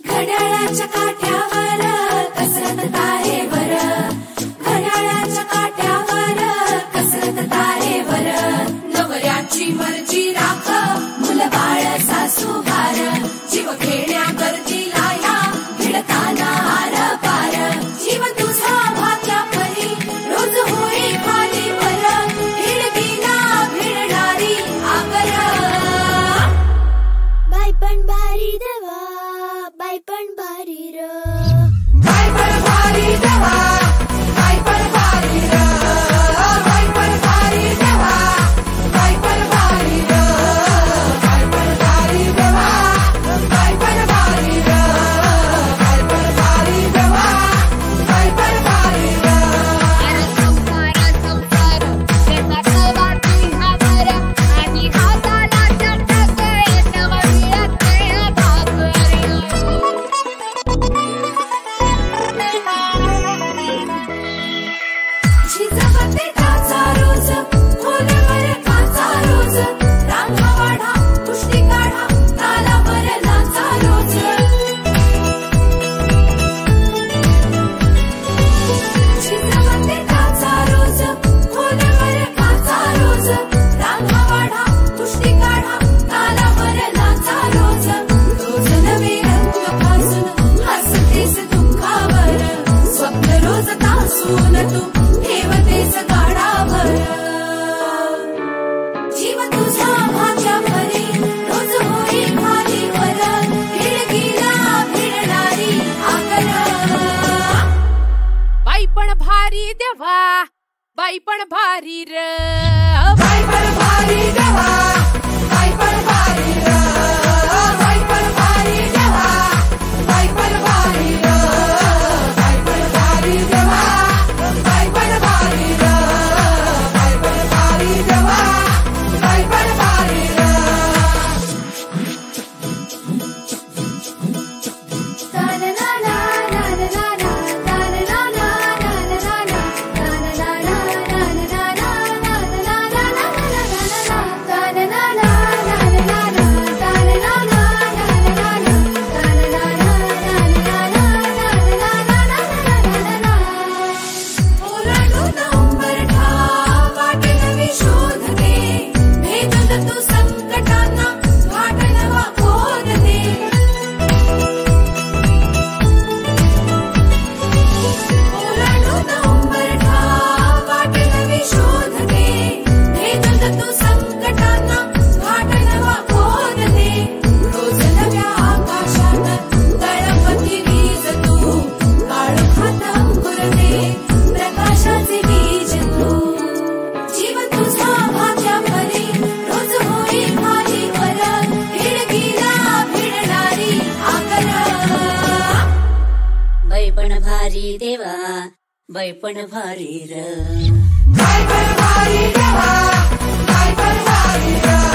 घड्याळाच्या काठ्यावर कसरत तारेवर, घड्याळाच्या काठ्यावर कसरत तारेवर, नवऱ्याची मर्जी राख मुलबाळ सासू भार, जीव खेळण्या गर्दीला या भिडताना आर पार, जीव तुझा भाग्या परी रोज होई खाली वर, भिडकीला भिडणारी आगर. बाई पण भारी देवा, बाई पण भारी र, बाई पण भारी देवा, बाई पण भारी र, बाई पण भारी देवा, बाई पण भारी र, बाई पण भारी देवा, बाई पण भारी र, बाई पण भारी देवा, बाई पण भारी र. आणि हाताला चटक झिजवते काचा रोज, खोलवर काचा रोज, रांगा वाढा कुस्ती काढा तालावर नाचा रोज. झिजवते काचा रोज, खोलवर काचा रोज, रांगा वाढा कुस्ती काढा तालावर नाचा रोज. रोज नवे रंग फासून हसतेस दुःखावर, स्वप्न रोज तासून तू ठेवतेस गाडावर, जीव तुझा भाग्या परी रोज होई खाली वर, भिडकीला भिडणारी आगर. बाई पण भारी देवा, बाई पण भारी र, बाई पण भारी देवा, बाई पण भारी र, बाई पण भारी देवा, बाई पण भारी र, बाई पण भारी देवा, बाई पण भारी र, बाई पण भारी देवा, बाई पण भारी र. बाई पण भारी देवा, बाई पण भारी र, बाई पण भारी देवा, बाई पण भारी र.